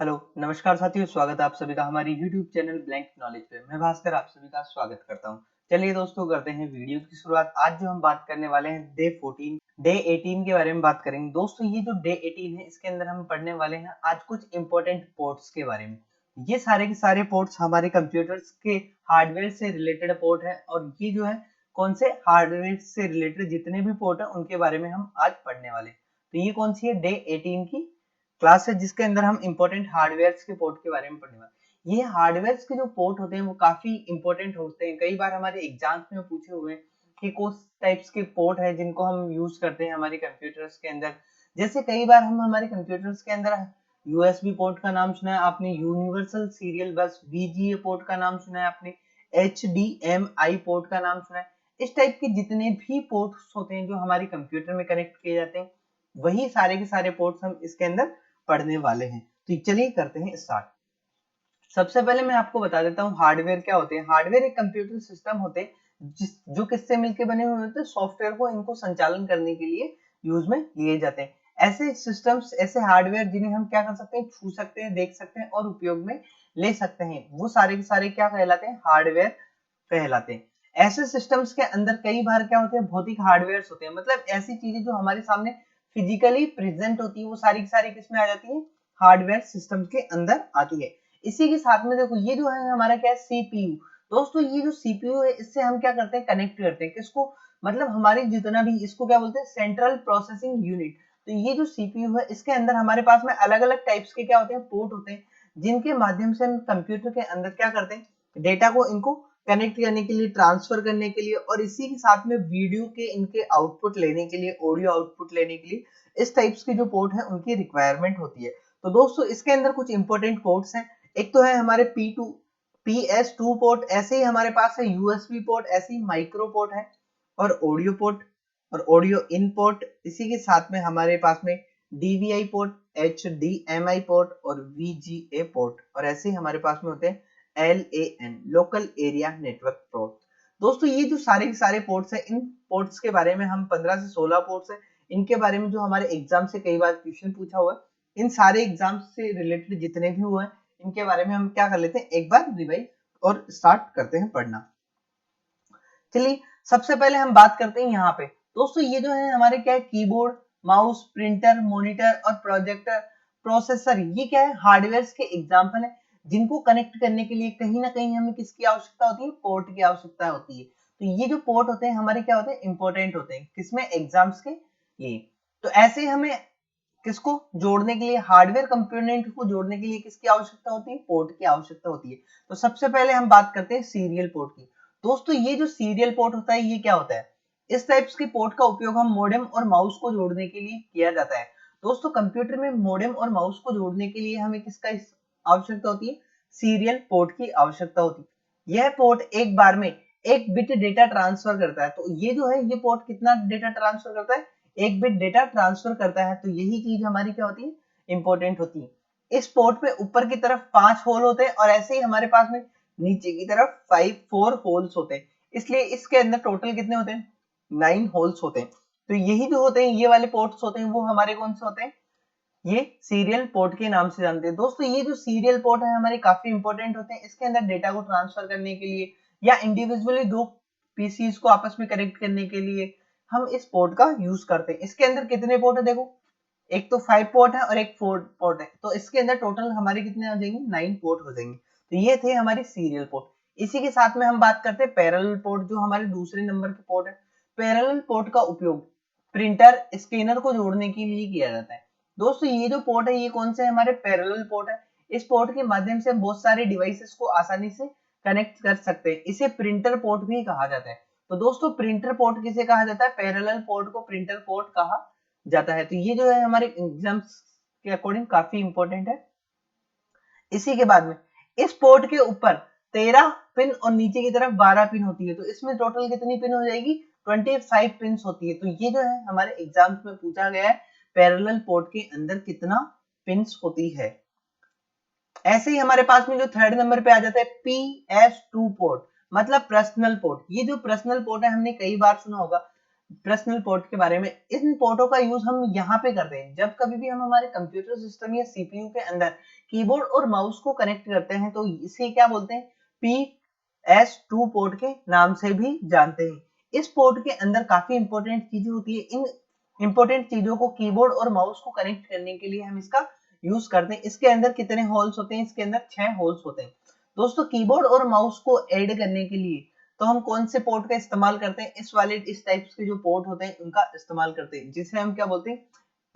Hello नमस्कार साथियों, स्वागत है आप सभी का हमारी YouTube चैनल ब्लैंक नॉलेज पे। मैं भास्कर आप सभी का स्वागत करता हूं। चलिए दोस्तों, करते हैं वीडियो की शुरुआत। आज जो हम बात करने वाले हैं डे 18 के बारे में बात करेंगे। दोस्तों ये जो डे 18 है, इसके अंदर हम पढ़ने वाले हैं आज कुछ इंपॉर्टेंट पोर्ट्स के बारे में। ये सारे के सारे पोर्ट्स हमारे कंप्यूटर्स के हार्डवेयर से रिलेटेड पोर्ट है, और ये जो है कौन से हार्डवेयर से रिलेटेड जितने भी पोर्ट है उनके बारे में हम आज पढ़ने वाले हैं। तो ये कौन सी है? डे 18 की क्लास है, जिसके अंदर हम इंपॉर्टेंट हार्डवेयर के पोर्ट के बारे में पढ़ने वाले। ये हार्डवेयर के जो पोर्ट होते हैं वो काफी इंपॉर्टेंट होते हैं। कई बार हमारे एग्जाम्स में पूछे हुए हैं कि कौन टाइप्स के पोर्ट है जिनको हम यूज करते हैं हमारे कंप्यूटर्स के अंदर। जैसे कई बार हम हमारे कंप्यूटर्स के अंदर यूएसबी पोर्ट का नाम सुना है आपने, यूनिवर्सल सीरियल बस वीजीए पोर्ट का नाम सुना है आपने, एचडीएमआई पोर्ट का नाम सुना है। इस टाइप के जितने भी पोर्ट्स होते हैं जो हमारे कंप्यूटर में कनेक्ट किए जाते हैं, वही सारे के सारे पोर्ट्स हम इसके अंदर पढ़ने वाले हैं। तो चलिए करते हैं स्टार्ट। सबसे पहले मैं आपको बता देता हूँ हार्डवेयर क्या होते हैं। हार्डवेयर एक कंप्यूटर सिस्टम होते हैं जो किससे मिलकर बने हुए होते हैं, सॉफ्टवेयर को इनको संचालन करने के लिए यूज में लिए जाते हैं। ऐसे सिस्टम्स, ऐसे हार्डवेयर जिन्हें हम क्या कर सकते हैं, छू सकते हैं, देख सकते हैं और उपयोग में ले सकते हैं, वो सारे के सारे क्या कहलाते हैं? हार्डवेयर कहलाते हैं। ऐसे सिस्टम्स के अंदर कई बार क्या होते हैं, भौतिक हार्डवेयर होते हैं। मतलब ऐसी चीजें जो हमारे सामने फिजिकली प्रेजेंट होती है, वो सारी की सारी किसमें आ जाती है? हार्डवेयर सिस्टम के अंदर आती है। इसी के साथ में देखो, ये जो है हमारा क्या है? सीपीयू। दोस्तों ये जो सीपीयू है, इससे हम क्या करते हैं? कनेक्ट करते हैं किसको? मतलब हमारी जितना भी, इसको क्या बोलते हैं? Central processing unit. तो ये जो सीपीयू है, इसके अंदर हमारे पास में अलग अलग टाइप्स के क्या होते हैं? पोर्ट होते हैं, जिनके माध्यम से हम कंप्यूटर के अंदर क्या करते हैं? डेटा को इनको कनेक्ट करने के लिए, ट्रांसफर करने के लिए, और इसी के साथ में वीडियो के इनके आउटपुट लेने के लिए, ऑडियो आउटपुट लेने के लिए, इस टाइप्स के जो पोर्ट है उनकी रिक्वायरमेंट होती है। तो दोस्तों इसके अंदर कुछ इंपॉर्टेंट पोर्ट्स हैं। एक तो है हमारे PS2 पोर्ट, ऐसे ही हमारे पास है यूएसबी पोर्ट, ऐसे ही माइक्रो पोर्ट है, और ऑडियो पोर्ट और ऑडियो इन पोर्ट। इसी के साथ में हमारे पास में डीवीआई पोर्ट, HDMI पोर्ट और VGA पोर्ट, और ऐसे ही हमारे पास में होते हैं LAN, local area network port. दोस्तों ये जो सारे के सारे पोर्ट्स हैं, इन पोर्ट्स के बारे में हम 15 से 16 पोर्ट्स हैं, इनके बारे में जो हमारे एग्जाम से कई बार क्वेश्चन पूछा हुआ है, इन सारे एग्जाम से रिलेटेड जितने भी हुए हैं, इनके बारे में हम क्या कर लेते हैं, एक बार रिवाइज और स्टार्ट करते हैं पढ़ना। चलिए सबसे पहले हम बात करते हैं यहाँ पे। दोस्तों ये जो है हमारे क्या है? कीबोर्ड, माउस, प्रिंटर, मॉनिटर और प्रोजेक्टर, प्रोसेसर, ये क्या है? हार्डवेयर के एग्जाम्पल है, जिनको कनेक्ट करने के लिए कहीं ना कहीं हमें किसकी आवश्यकता होती है? पोर्ट की आवश्यकता होती है। तो ये जो पोर्ट होते हैं हमारे क्या होते हैं? इंपॉर्टेंट होते हैं किसमें? एग्जाम्स के लिए। तो ऐसे हमें किसको जोड़ने के लिए, हार्डवेयर कंपोनेंट को जोड़ने के लिए किसकी आवश्यकता होती है? पोर्ट की आवश्यकता होती है। तो सबसे पहले हम बात करते हैं सीरियल पोर्ट की। दोस्तों ये जो सीरियल पोर्ट होता है, ये क्या होता है? इस टाइप्स के पोर्ट का उपयोग हम मॉडेम और माउस को जोड़ने के लिए किया जाता है। दोस्तों कंप्यूटर में मॉडेम और माउस को जोड़ने के लिए हमें किसका आवश्यकता होती है? सीरियल पोर्ट की आवश्यकता होती है। यह पोर्ट एक बार में एक बिट डेटा ट्रांसफर करता है। तो ये जो है, ये पोर्ट कितना डेटा ट्रांसफर करता है? एक बिट डेटा ट्रांसफर करता है। तो यही चीज हमारी क्या होती है? इंपॉर्टेंट होती है। इस पोर्ट पे ऊपर की तरफ 5 होल होते हैं, और ऐसे ही हमारे पास में नीचे की तरफ 4 होल्स होते हैं। इसलिए इसके अंदर टोटल कितने होते हैं? 9 होल्स होते हैं। तो यही जो होते हैं, ये वाले पोर्ट्स होते हैं, वो हमारे कौन से होते हैं? ये सीरियल पोर्ट के नाम से जानते हैं। दोस्तों ये जो सीरियल पोर्ट है हमारे काफी इंपॉर्टेंट होते हैं। इसके अंदर डेटा को ट्रांसफर करने के लिए, या इंडिविजुअली दो पीसीज को आपस में कनेक्ट करने के लिए हम इस पोर्ट का यूज करते हैं। इसके अंदर कितने पोर्ट है? देखो, एक तो 5 पोर्ट है और एक 4 पोर्ट है। तो इसके अंदर टोटल हमारे कितने हो जाएंगे? 9 पोर्ट हो जाएंगे। तो ये थे हमारे सीरियल पोर्ट। इसी के साथ में हम बात करते हैं पैरेलल पोर्ट, जो हमारे दूसरे नंबर के पोर्ट है। पैरेलल पोर्ट का उपयोग प्रिंटर, स्कैनर को जोड़ने के लिए किया जाता है। दोस्तों ये जो पोर्ट है, ये कौन से हमारे? पैरेलल पोर्ट है। इस पोर्ट के माध्यम से हम बहुत सारे डिवाइसेस को आसानी से कनेक्ट कर सकते हैं। इसे प्रिंटर पोर्ट भी कहा जाता है। तो दोस्तों प्रिंटर पोर्ट किसे कहा जाता है? पैरेलल पोर्ट को प्रिंटर पोर्ट कहा जाता है। तो ये जो है हमारे एग्जाम्स के अकॉर्डिंग काफी इंपॉर्टेंट है। इसी के बाद में इस पोर्ट के ऊपर 13 पिन और नीचे की तरफ 12 पिन होती है। तो इसमें टोटल कितनी पिन हो जाएगी? 25 पिन होती है। तो ये जो है हमारे एग्जाम्स में पूछा गया है, पैरेलल पोर्ट के अंदर कितना पिन्स होती है। ऐसे ही हमारे पास में जो थर्ड नंबर पे आ जाता है PS2 पोर्ट, मतलब पर्सनल पोर्ट। ये जो पर्सनल पोर्ट है, हमने कई बार सुना होगा, पर्सनल पोर्ट के बारे में। इन पोर्टों का यूज हम यहाँ पे करते हैं जब कभी भी हम हमारे कंप्यूटर सिस्टम या सीपीयू के अंदर कीबोर्ड और माउस को कनेक्ट करते हैं, तो इसे क्या बोलते हैं, PS2 पोर्ट के नाम से भी जानते हैं। इस पोर्ट के अंदर काफी इंपॉर्टेंट चीजें होती है। इन इंपॉर्टेंट चीजों को, कीबोर्ड और माउस को कनेक्ट करने के लिए हम इसका यूज करते हैं। इसके अंदर कितने होल्स होते हैं, इसके अंदर 6 होल्स होते हैं। दोस्तों कीबोर्ड और माउस को ऐड करने के लिए तो हम कौन से पोर्ट का इस्तेमाल करते हैं, इस टाइप्स के जो पोर्ट होते हैं उनका इस्तेमाल करते हैं, जिसे हम क्या बोलते हैं,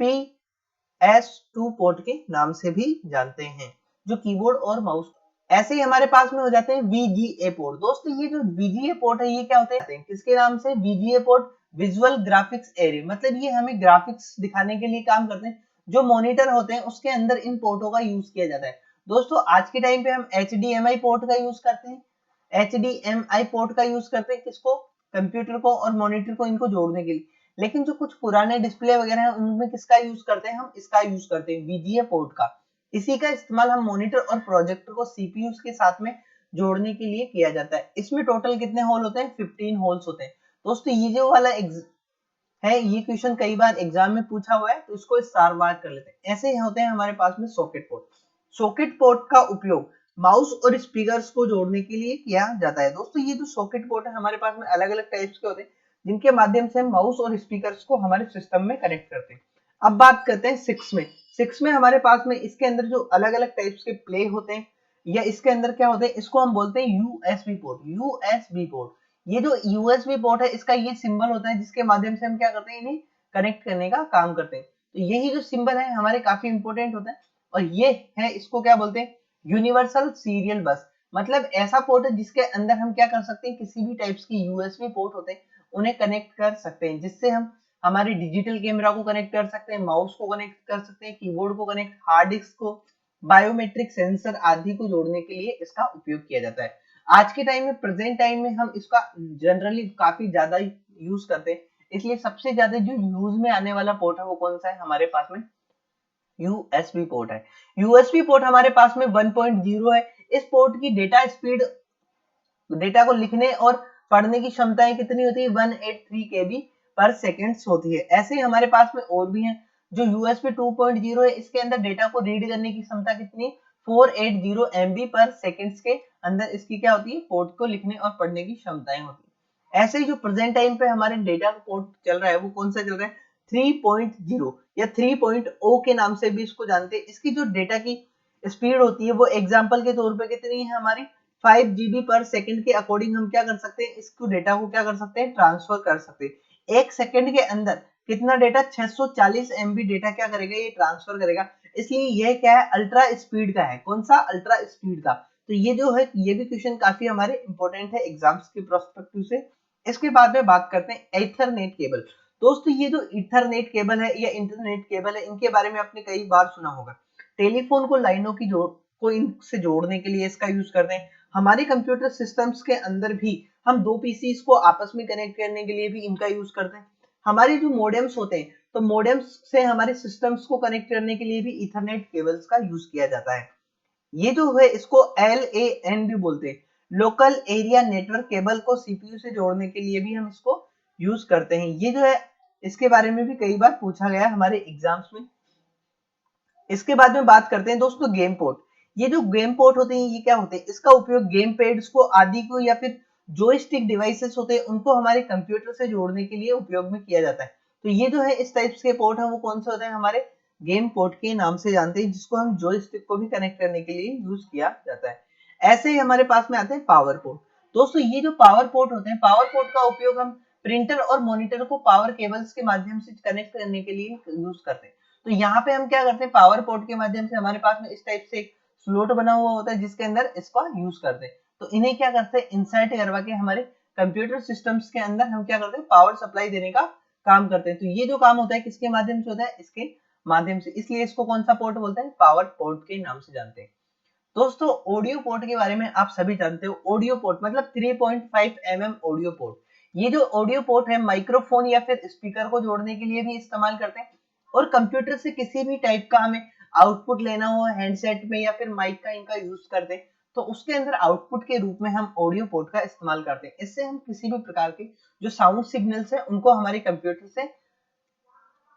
PS2 पोर्ट के नाम से भी जानते हैं, जो कीबोर्ड और माउस। ऐसे ही हमारे पास में हो जाते हैं VGA पोर्ट। दोस्तों ये जो VGA पोर्ट है, ये क्या होते हैं, किसके नाम से, VGA port, visual graphics array, मतलब ये हमें ग्राफिक्स दिखाने के लिए काम करते हैं। जो मॉनिटर होते हैं उसके अंदर इन पोर्टों का यूज किया जाता है। दोस्तों आज के टाइम पे हम HDMI पोर्ट का यूज करते हैं। HDMI पोर्ट का यूज करते हैं किसको, कंप्यूटर को और मॉनिटर को, इनको जोड़ने के लिए। लेकिन जो कुछ पुराने डिस्प्ले वगैरह है उनमें किसका यूज करते हैं, हम इसका यूज करते हैं, VGA पोर्ट का। इसी का इस्तेमाल हम मॉनिटर और प्रोजेक्टर को CPU के साथ में जोड़ने के लिए किया जाता है। इसमें टोटल कितने होल होते हैं, 15 होल्स होते हैं। दोस्तों ये जो वाला है, ये क्वेश्चन कई बार एग्जाम में पूछा हुआ है, तो इसको स्टार मार्क कर लेते हैं। ऐसे ही होते हैं हमारे पास में सॉकेट पोर्ट। सॉकेट पोर्ट का उपयोग माउस और स्पीकर्स को जोड़ने के लिए किया जाता है। दोस्तों ये जो सॉकेट पोर्ट है हमारे पास में अलग अलग टाइप्स के होते हैं, जिनके माध्यम से हम माउस और स्पीकर्स को हमारे सिस्टम में कनेक्ट करते हैं। अब बात करते हैं 6 में। 6 में हमारे पास में इसके अंदर जो अलग अलग टाइप्स के प्ले होते हैं, या इसके अंदर क्या होते हैं, इसको हम बोलते हैं USB पोर्ट। USB पोर्ट, ये जो USB पोर्ट है, इसका ये सिंबल होता है जिसके माध्यम से हम क्या करते हैं, इन्हें कनेक्ट करने का काम करते हैं। तो यही जो सिंबल है हमारे काफी इंपॉर्टेंट होता है। और ये है, इसको क्या बोलते हैं, यूनिवर्सल सीरियल बस। मतलब ऐसा पोर्ट है जिसके अंदर हम क्या कर सकते हैं, किसी भी टाइप्स की USB पोर्ट होते हैं उन्हें कनेक्ट कर सकते हैं, जिससे हम हमारे डिजिटल कैमरा को कनेक्ट कर सकते हैं, माउस को कनेक्ट कर सकते हैं, कीबोर्ड को कनेक्ट, हार्ड डिस्क को, बायोमेट्रिक सेंसर आदि को जोड़ने के लिए इसका उपयोग किया जाता है। आज के टाइम में, प्रेजेंट टाइम में हम इसका जनरली काफी ज्यादा यूज करते हैं। इसलिए सबसे ज्यादा जो यूज में आने वाला पोर्ट है वो कौन सा है हमारे पास में, USB पोर्ट है। USB पोर्ट हमारे पास में 1.0 है। इस पोर्ट की डेटा स्पीड, डेटा को लिखने और पढ़ने की क्षमताएं कितनी होती है, 183 KB पर सेकेंड होती है। ऐसे ही हमारे पास में और भी हैं। जो USB 2.0 है, इसके अंदर डेटा को रीड करने की क्षमता कितनी, 480 MB पर सेकेंड के अंदर इसकी क्या होती है, पोर्ट को लिखने और पढ़ने की क्षमताएं होती है। ऐसे ही जो प्रेजेंट टाइम पे हमारे डेटा पोर्ट चल रहा है वो कौन सा चल रहा है, 3.0 या 3.0 के नाम से भी इसको जानते हैं। इसकी जो डेटा की स्पीड होती है वो एग्जांपल के तौर पे कितनी है हमारी, 5 GB पर सेकंड के अकॉर्डिंग हम क्या कर सकते हैं, इसको डेटा को क्या कर सकते हैं, ट्रांसफर कर सकते हैं। एक सेकंड के अंदर कितना डेटा, 640 MB डेटा क्या करेगा, ये ट्रांसफर करेगा। इसलिए यह क्या है, अल्ट्रा स्पीड का है। कौन सा, अल्ट्रा स्पीड का। तो ये जो है, ये भी क्वेश्चन काफी हमारे इंपॉर्टेंट है एग्जाम्स के प्रोस्पेक्टिव से। इसके बाद में बात करते हैं एथरनेट केबल। दोस्तों ये जो इथरनेट केबल है या इंटरनेट केबल है, इनके बारे में आपने कई बार सुना होगा। टेलीफोन को लाइनों की को इनसे जोड़ने के लिए इसका यूज करते हैं। हमारे कंप्यूटर सिस्टम्स के अंदर भी हम दो पीसीस को आपस में कनेक्ट करने के लिए भी इनका यूज करते हैं। हमारे जो मोडेम्स होते हैं, तो मोडेम्स से हमारे सिस्टम्स को कनेक्ट करने के लिए भी इथरनेट केबल्स का यूज किया जाता है। ये जो है इसको LAN भी बोलते हैं, लोकल एरिया नेटवर्क केबल को CPU से जोड़ने के लिए भी हम इसको यूज करते हैं। ये जो है, इसके बारे में भी कई बार पूछा गया है हमारे एग्जाम्स में। इसके बाद में बात करते हैं दोस्तों गेम पोर्ट। ये जो गेम पोर्ट होते हैं, ये क्या होते हैं, इसका उपयोग गेम पैड्स को आदि को या फिर जॉयस्टिक डिवाइसेस होते हैं उनको हमारे कंप्यूटर से जोड़ने के लिए उपयोग में किया जाता है। तो ये जो है इस टाइप्स के पोर्ट है वो कौन से होते हैं, हमारे गेम पोर्ट के नाम से जानते हैं, जिसको हम जॉयस्टिक को भी कनेक्ट करने के लिए यूज किया जाता है। ऐसे ही हमारे पास में आते हैं पावर पोर्ट। दोस्तों ये जो पावर पोर्ट होते हैं, पावर पोर्ट का उपयोग हम प्रिंटर और मॉनिटर को पावर केबल्स के माध्यम से कनेक्ट करने के लिए यूज करते हैं। तो यहाँ पे हम क्या करते हैं, पावर पोर्ट के माध्यम से हमारे पास में इस टाइप से एक स्लॉट बना हुआ होता है जिसके अंदर इसका यूज करते हैं। तो इन्हें क्या करते हैं, इंसर्ट करवा के हमारे कंप्यूटर सिस्टम्स के अंदर हम क्या करते हैं, पावर सप्लाई देने का काम करते हैं। तो ये जो काम होता है किसके माध्यम से होता है, इसके माध्यम से। इसलिए इसको कौन सा पोर्ट बोलते हैं, पावर पोर्ट के नाम से जानते हैं। दोस्तों ऑडियो पोर्ट के बारे में आप सभी जानते हो। ऑडियो पोर्ट मतलब 3.5 mm ऑडियो पोर्ट। ये जो ऑडियो पोर्ट है माइक्रोफोन या फिर स्पीकर को जोड़ने के लिए भी इस्तेमाल करते हैं, और कंप्यूटर से किसी भी टाइप का हमें आउटपुट लेना हो हैंडसेट में या फिर माइक का इनका यूज करते हैं, तो उसके अंदर आउटपुट के रूप में हम ऑडियो पोर्ट का इस्तेमाल करते हैं। इससे हम किसी भी प्रकार के जो साउंड सिग्नल्स है उनको हमारे कंप्यूटर से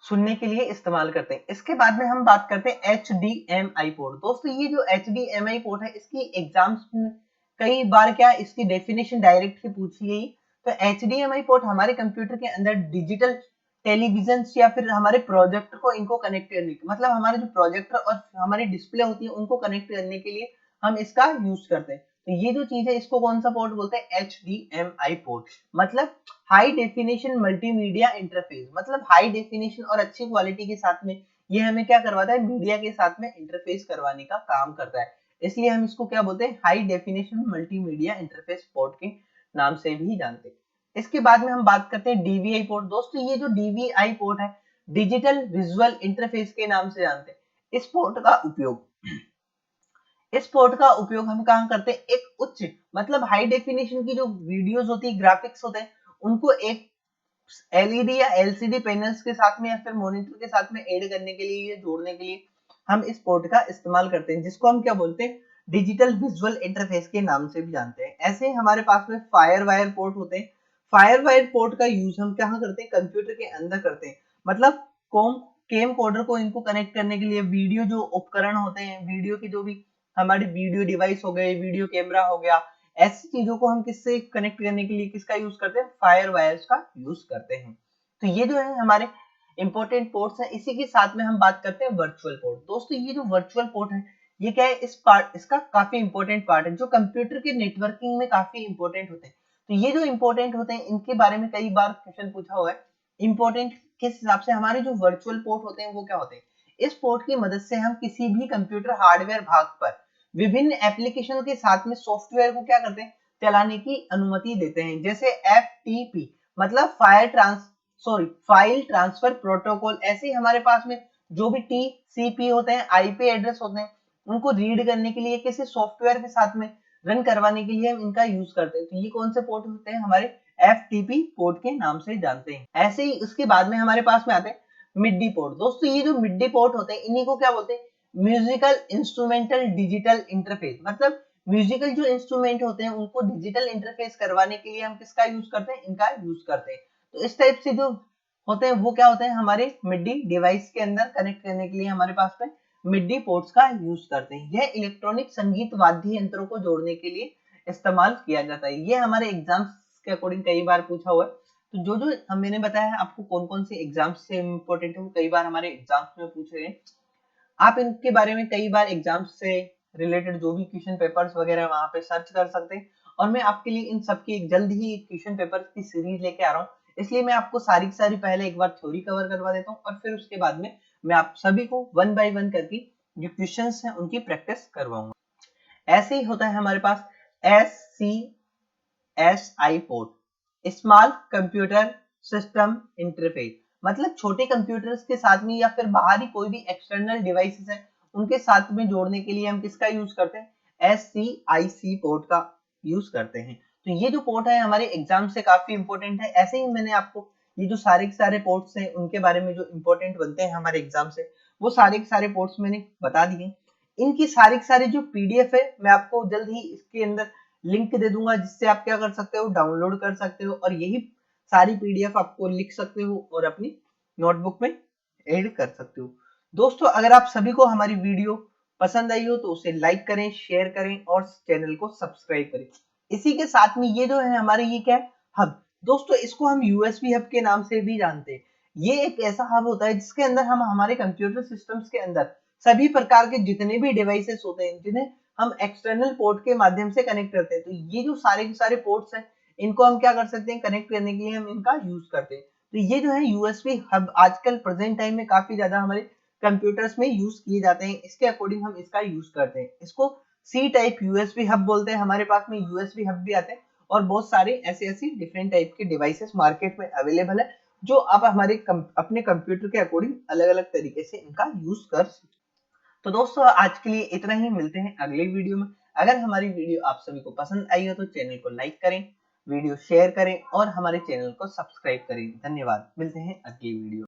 सुनने के लिए इस्तेमाल करते हैं। इसके बाद में हम बात करते हैं HDMI पोर्ट। दोस्तों ये जो HDMI पोर्ट है इसकी एग्जाम्स में कई बार क्या इसकी डेफिनेशन डायरेक्ट ही पूछी गई। तो HDMI पोर्ट हमारे कंप्यूटर के अंदर डिजिटल टेलीविजन या फिर हमारे प्रोजेक्टर को इनको कनेक्ट करने के मतलब हमारे जो प्रोजेक्टर और हमारी डिस्प्ले होती है उनको कनेक्ट करने के लिए हम इसका यूज करते हैं। तो ये जो चीज है इसको कौन सा पोर्ट बोलते हैं? HDMI पोर्ट, मतलब हाई डेफिनेशन मल्टीमीडिया इंटरफेस। मतलब हाई डेफिनेशन और अच्छी क्वालिटी के साथ में ये हमें क्या करवाता है? मीडिया के साथ में इंटरफेस करवाने का काम करता है। इसलिए हम इसको क्या बोलते हैं? High definition multimedia interface port के नाम से भी जानते हैं। इसके बाद में हम बात करते हैं DVI पोर्ट। दोस्तों ये जो DVI पोर्ट है डिजिटल विजुअल इंटरफेस के नाम से जानते हैं। इस पोर्ट का उपयोग हम कहाँ करते हैं? एक उच्च मतलब हाई डेफिनेशन की जो वीडियोस होती है, ग्राफिक्स होते हैं, उनको एक LED या LCD पैनल्स के साथ में या फिर मॉनिटर के साथ में ऐड करने के लिए, जोड़ने के लिए हम इस पोर्ट का इस्तेमाल करते हैं, जिसको हम क्या बोलते हैं? डिजिटल विजुअल इंटरफेस के नाम से भी जानते हैं। ऐसे ही हमारे पास में फायर वायर पोर्ट होते हैं। फायर वायर पोर्ट का यूज हम कहाँ करते हैं? कंप्यूटर के अंदर करते हैं। मतलब केम कोडर को इनको कनेक्ट करने के लिए वीडियो जो उपकरण होते हैं, वीडियो की जो भी हमारी वीडियो डिवाइस हो गए, वीडियो कैमरा हो गया, ऐसी चीजों को हम किससे कनेक्ट करने के लिए किसका यूज करते हैं? फायर वायर्स का यूज करते हैं। तो ये जो है हमारे इंपॉर्टेंट पोर्ट्स हैं। इसी के साथ में हम बात करते हैं वर्चुअल पोर्ट। दोस्तों ये जो वर्चुअल पोर्ट है ये क्या है? इसका काफी इंपॉर्टेंट पार्ट है जो कंप्यूटर के नेटवर्किंग में काफी इंपॉर्टेंट होते हैं। तो ये जो इंपॉर्टेंट होते हैं इनके बारे में कई बार क्वेश्चन पूछा हुआ है। इंपॉर्टेंट किस हिसाब से? हमारे जो वर्चुअल पोर्ट होते हैं वो क्या होते हैं? इस पोर्ट की मदद से हम किसी भी कंप्यूटर हार्डवेयर भाग पर विभिन्न एप्लीकेशन के साथ में सॉफ्टवेयर को क्या करते हैं? चलाने की अनुमति देते हैं। जैसे FTP मतलब फाइल ट्रांसफर प्रोटोकॉल। ऐसे ही हमारे पास में जो भी TCP होते हैं, IP एड्रेस होते हैं, उनको रीड करने के लिए किसी सॉफ्टवेयर के साथ में रन करवाने के लिए हम इनका यूज करते हैं। तो ये कौन से पोर्ट होते हैं? हमारे FTP पोर्ट के नाम से जानते हैं। ऐसे ही उसके बाद में हमारे पास में आते हैं मिडी पोर्ट। दोस्तों ये जो मिडी पोर्ट होते हैं इन्हीं को क्या बोलते हैं? Musical instrumental digital interface. मतलब म्यूजिकल जो इंस्ट्रूमेंट होते हैं उनको डिजिटल इंटरफेस करवाने के लिए हम किसका यूज करते हैं? इनका यूज करते हैं। तो इस टाइप से जो होते हैं वो क्या होते हैं? हमारे मिडी डिवाइस के अंदर कनेक्ट करने के लिए हमारे पास में मिडी पोर्ट्स का यूज करते हैं। यह इलेक्ट्रॉनिक संगीत वाद्य यंत्रों को जोड़ने के लिए इस्तेमाल किया जाता है। ये हमारे एग्जाम्स के अकॉर्डिंग कई बार पूछा हुआ है। तो जो मैंने बताया है आपको कौन कौन से एग्जाम्स से इम्पोर्टेंट है वो कई बार हमारे एग्जाम्स में पूछे गए। आप इनके बारे में कई बार एग्जाम्स से रिलेटेड जो भी क्वेश्चन पेपर्स वगैरह वहां पे सर्च कर सकते हैं। और मैं आपके लिए इन सबकी एक जल्द ही क्वेश्चन पेपर्स की सीरीज लेके आ रहा हूँ। इसलिए मैं आपको सारी की सारी पहले एक बार थ्योरी कवर करवा देता हूँ और फिर उसके बाद में मैं आप सभी को वन बाय वन करके जो क्वेश्चंस हैं उनकी प्रैक्टिस करवाऊंगा। ऐसे ही होता है हमारे पास SCSI port, small computer system interface. मतलब छोटे कंप्यूटर्स के साथ में या फिर बाहरी कोई भी एक्सटर्नल डिवाइसेस है उनके साथ में जोड़ने के लिए हम किसका यूज करते हैं? SCIC पोर्ट का यूज करते हैं। तो ये जो पोर्ट है हमारे एग्जाम से काफी इंपॉर्टेंट है। ऐसे ही मैंने आपको ये जो सारे के सारे पोर्ट्स हैं उनके बारे में जो इंपॉर्टेंट बनते हैं हमारे एग्जाम से वो सारे के सारे पोर्ट्स मैंने बता दिए। इनकी सारी की सारी जो PDF है मैं आपको जल्द ही इसके अंदर लिंक दे दूंगा, जिससे आप क्या कर सकते हो? डाउनलोड कर सकते हो और यही सारी PDF आपको लिख सकते हो और अपनी नोटबुक में ऐड कर सकते हो। दोस्तों अगर आप सभी को हमारी वीडियो पसंद आई हो तो उसे लाइक करें, शेयर करें और चैनल को सब्सक्राइब करें। इसी के साथ में ये जो है हमारे ये क्या है? हब। दोस्तों इसको हम USB हब के नाम से भी जानते हैं। ये एक ऐसा हब होता है जिसके अंदर हम हमारे कंप्यूटर सिस्टम्स के अंदर सभी प्रकार के जितने भी डिवाइसेस होते हैं जिन्हें हम एक्सटर्नल पोर्ट के माध्यम से कनेक्ट करते हैं। तो ये जो सारे के सारे पोर्ट्स हैं इनको हम क्या कर सकते हैं? कनेक्ट करने के लिए हम इनका यूज करते हैं। तो ये जो है USB हब आजकल प्रेजेंट टाइम में काफी ज्यादा हमारे कंप्यूटर्स में यूज किए जाते हैं। इसके अकॉर्डिंग हम इसका यूज करते हैं। इसको C टाइप USB हब बोलते हैं। हमारे पास में USB हब भी आते हैं और बहुत सारे ऐसे डिफरेंट टाइप के डिवाइसेस मार्केट में अवेलेबल है जो आप अपने कंप्यूटर के अकॉर्डिंग अलग अलग तरीके से इनका यूज कर सकते। तो दोस्तों आज के लिए इतना ही, मिलते हैं अगले वीडियो में। अगर हमारी वीडियो आप सभी को पसंद आई हो तो चैनल को लाइक करें, वीडियो शेयर करें और हमारे चैनल को सब्सक्राइब करें। धन्यवाद, मिलते हैं अगली वीडियो।